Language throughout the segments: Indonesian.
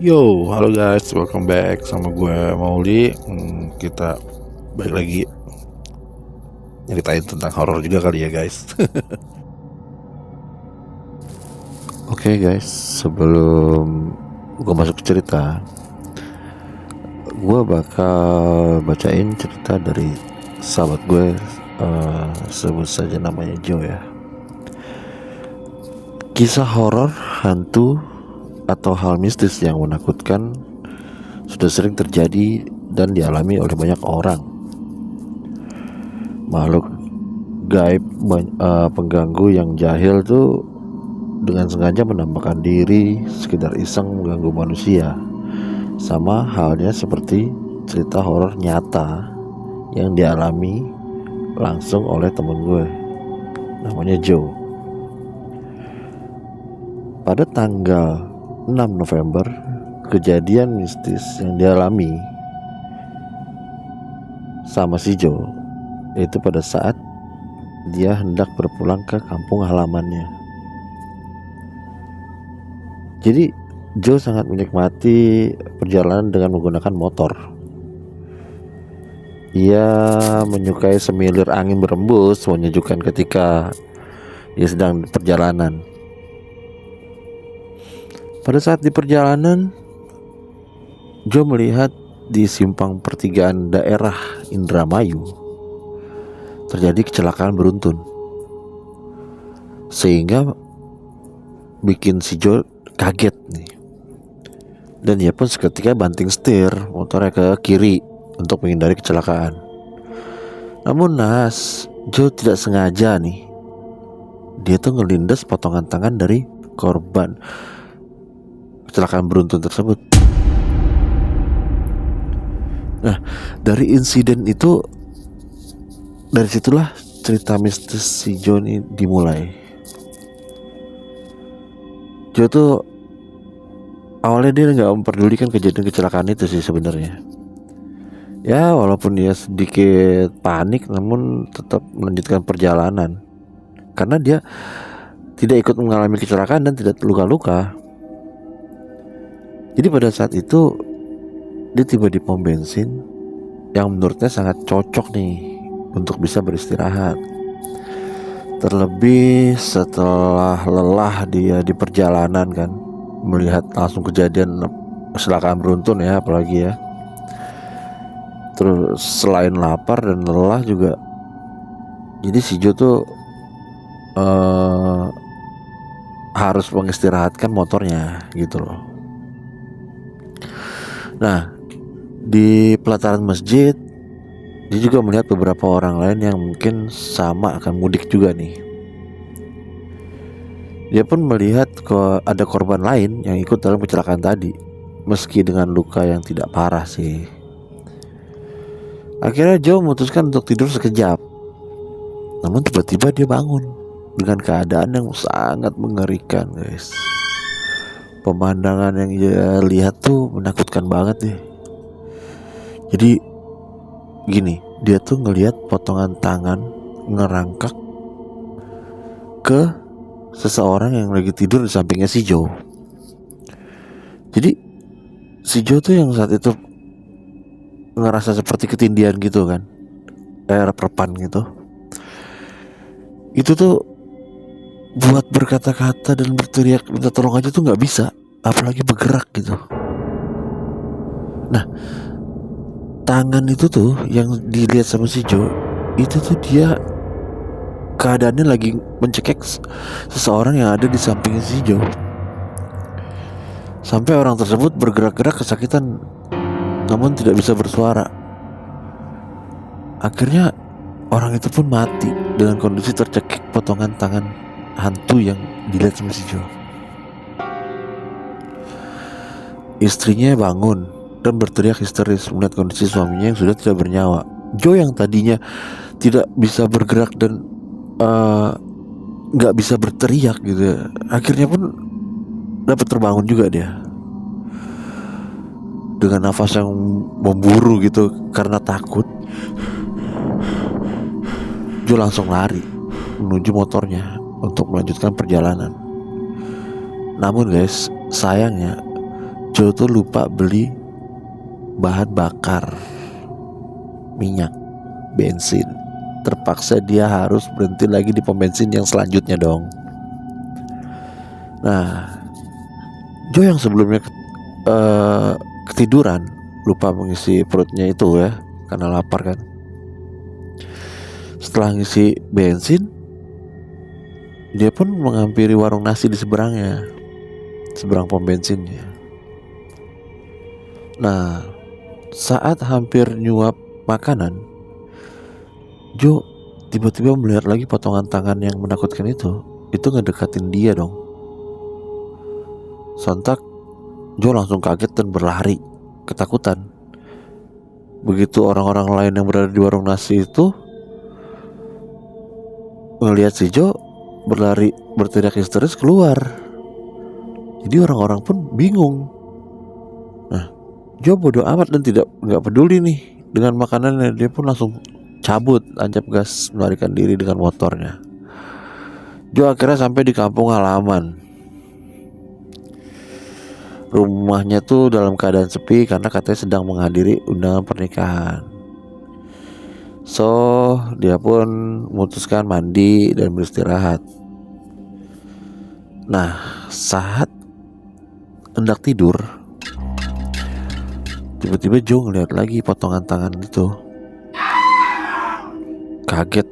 Yo, halo guys, welcome back sama gue Mauli. Kita balik lagi nyeritain tentang horor juga kali ya guys. Oke guys, sebelum gue masuk ke cerita, gue bakal bacain cerita dari sahabat gue, sebut saja namanya Joe ya. Kisah horor, hantu, atau hal mistis yang menakutkan sudah sering terjadi dan dialami oleh banyak orang. Makhluk gaib, pengganggu yang jahil tuh dengan sengaja menampakkan diri sekedar iseng mengganggu manusia. Sama halnya seperti cerita horor nyata yang dialami langsung oleh temen gue, namanya Joe. Pada tanggal 6 November, kejadian mistis yang dialami sama si Joe yaitu pada saat dia hendak berpulang ke kampung halamannya. Jadi Joe sangat menikmati perjalanan dengan menggunakan motor. Ia menyukai semilir angin berembus menyejukkan ketika ia sedang perjalanan. Pada saat di perjalanan, Joe melihat di simpang pertigaan daerah Indramayu terjadi kecelakaan beruntun, sehingga bikin si Joe kaget nih. Dan dia pun seketika banting setir motornya ke kiri untuk menghindari kecelakaan. Namun naas, Joe tidak sengaja nih, dia tuh ngelindas potongan tangan dari korban kecelakaan beruntun tersebut. Nah, dari insiden itu, dari situlah cerita mistis si Joe ini dimulai. Joe tuh awalnya dia nggak memperdulikan kejadian kecelakaan itu sih sebenarnya. Ya walaupun dia sedikit panik, namun tetap melanjutkan perjalanan karena dia tidak ikut mengalami kecelakaan dan tidak luka-luka. Jadi pada saat itu dia tiba di pom bensin yang menurutnya sangat cocok nih untuk bisa beristirahat. Terlebih setelah lelah dia di perjalanan kan, melihat langsung kejadian kecelakaan beruntun ya, apalagi ya. Terus selain lapar dan lelah juga, jadi si Joe tuh harus mengistirahatkan motornya gitu loh. Nah, di pelataran masjid dia juga melihat beberapa orang lain yang mungkin sama akan mudik juga nih. Dia pun melihat ada korban lain yang ikut dalam kecelakaan tadi, meski dengan luka yang tidak parah sih. Akhirnya Joe memutuskan untuk tidur sekejap. Namun tiba-tiba dia bangun dengan keadaan yang sangat mengerikan guys. Pemandangan yang dia lihat tuh menakutkan banget deh. Jadi gini, dia tuh ngelihat potongan tangan ngerangkak ke seseorang yang lagi tidur di sampingnya si Joe. Jadi si Joe tuh yang saat itu ngerasa seperti ketindihan gitu kan, repan gitu. Itu tuh buat berkata-kata dan berteriak minta tolong aja tuh nggak bisa, apalagi bergerak gitu. Nah, tangan itu tuh yang dilihat sama si Joe, itu tuh dia keadaannya lagi mencekik seseorang yang ada di samping si Joe. Sampai orang tersebut bergerak-gerak kesakitan, namun tidak bisa bersuara. Akhirnya orang itu pun mati dengan kondisi tercekik potongan tangan hantu yang dilihat sama si Joe. Istrinya bangun dan berteriak histeris melihat kondisi suaminya yang sudah tidak bernyawa. Joe yang tadinya tidak bisa bergerak dan gak bisa berteriak gitu, akhirnya pun dapat terbangun juga dia dengan nafas yang memburu gitu karena takut. Joe langsung lari menuju motornya untuk melanjutkan perjalanan. Namun guys, sayangnya Joe tuh lupa beli bahan bakar, minyak, bensin. Terpaksa dia harus berhenti lagi di pom bensin yang selanjutnya dong. Nah, Joe yang sebelumnya ketiduran, lupa mengisi perutnya itu ya, karena lapar kan. Setelah ngisi bensin, dia pun menghampiri warung nasi di seberangnya, seberang pom bensinnya. Nah, saat hampir nyuap makanan, Joe tiba-tiba melihat lagi potongan tangan yang menakutkan itu ngedekatin dia dong. Sontak Joe langsung kaget dan berlari ketakutan. Begitu orang-orang lain yang berada di warung nasi itu melihat si Joe berlari berteriak histeris keluar. Jadi orang-orang pun bingung. Nah, Joe bodoh amat dan nggak peduli nih dengan makanannya. Dia pun langsung cabut, tancap gas, melarikan diri dengan motornya. Joe akhirnya sampai di kampung halaman. Rumahnya tuh dalam keadaan sepi karena katanya sedang menghadiri undangan pernikahan. So, dia pun memutuskan mandi dan beristirahat. Nah, saat hendak tidur, tiba-tiba Joe ngeliat lagi potongan tangan itu. Kaget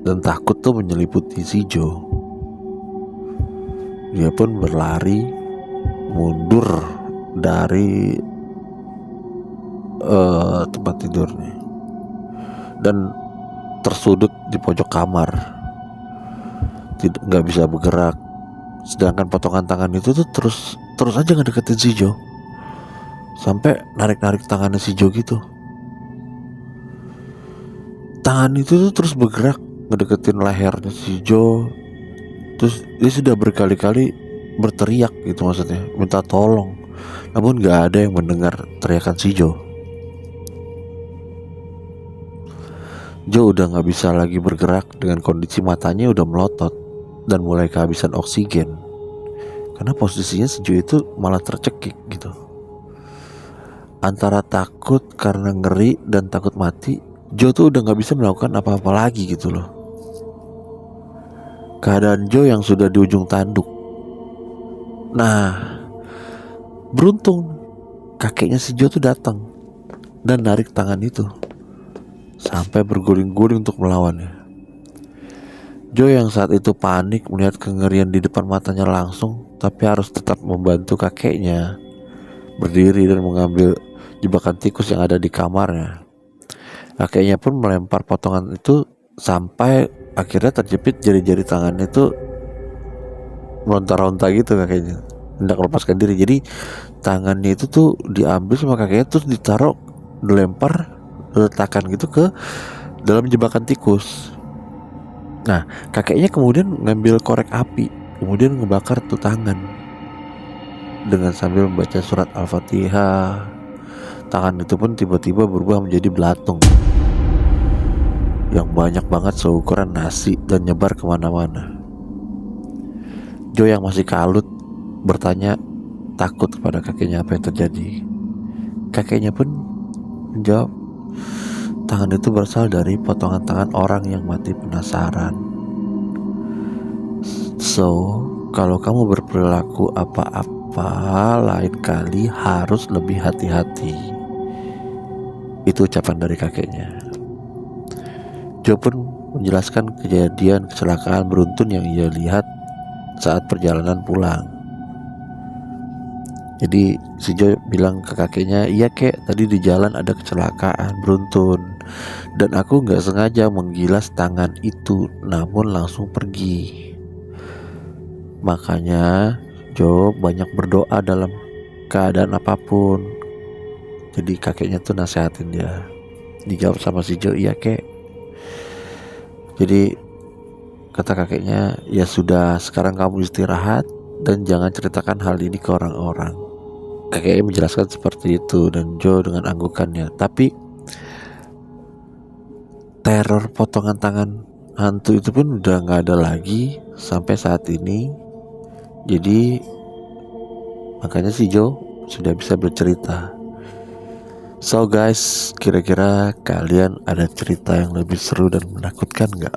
dan takut tuh menyeliputi si Joe. Dia pun berlari mundur dari tempat tidurnya dan tersudut di pojok kamar, nggak bisa bergerak. Sedangkan potongan tangan itu tuh terus aja ngedeketin si Joe, sampai narik tangannya si Joe gitu. Tangan itu tuh terus bergerak ngedeketin lehernya si Joe. Terus dia sudah berkali-kali berteriak gitu, maksudnya minta tolong, namun gak ada yang mendengar teriakan si Joe. Joe udah gak bisa lagi bergerak dengan kondisi matanya udah melotot dan mulai kehabisan oksigen. Karena posisinya si Joe itu malah tercekik gitu. Antara takut karena ngeri dan takut mati, Joe tuh udah gak bisa melakukan apa-apa lagi gitu loh. Keadaan Joe yang sudah di ujung tanduk. Nah, beruntung kakeknya si Joe tuh datang dan narik tangan itu sampai berguling-guling untuk melawannya. Joe yang saat itu panik melihat kengerian di depan matanya langsung, tapi harus tetap membantu kakeknya berdiri dan mengambil jebakan tikus yang ada di kamarnya. Kakeknya pun melempar potongan itu sampai akhirnya terjepit jari-jari tangannya itu meronta-ronta gitu kakeknya, hendak melepaskan diri. Jadi tangannya itu tuh diambil sama kakeknya terus ditaruh, dilempar, diletakkan gitu ke dalam jebakan tikus. Nah, kakeknya kemudian ngambil korek api, kemudian ngebakar tuh tangan dengan sambil membaca surat Al-Fatihah. Tangan itu pun tiba-tiba berubah menjadi belatung yang banyak banget seukuran nasi dan nyebar kemana-mana. Joe yang masih kalut bertanya takut kepada kakeknya apa yang terjadi. Kakeknya pun menjawab, tangan itu berasal dari potongan tangan orang yang mati penasaran. So, kalau kamu berperilaku apa-apa, lain kali harus lebih hati-hati. Itu ucapan dari kakeknya. Joe pun menjelaskan kejadian kecelakaan beruntun yang ia lihat saat perjalanan pulang. Jadi si Joe bilang ke kakeknya, iya kek, tadi di jalan ada kecelakaan beruntun dan aku gak sengaja menggilas tangan itu, namun langsung pergi. Makanya Joe banyak berdoa dalam keadaan apapun. Jadi kakeknya tuh nasehatin dia. Dijawab sama si Joe, iya kek. Jadi kata kakeknya, ya sudah, sekarang kamu istirahat dan jangan ceritakan hal ini ke orang-orang. Kakeknya menjelaskan seperti itu dan Joe dengan anggukannya. Tapi teror potongan tangan hantu itu pun udah gak ada lagi sampai saat ini. Jadi makanya si Joe sudah bisa bercerita. So guys, kira-kira kalian ada cerita yang lebih seru dan menakutkan nggak?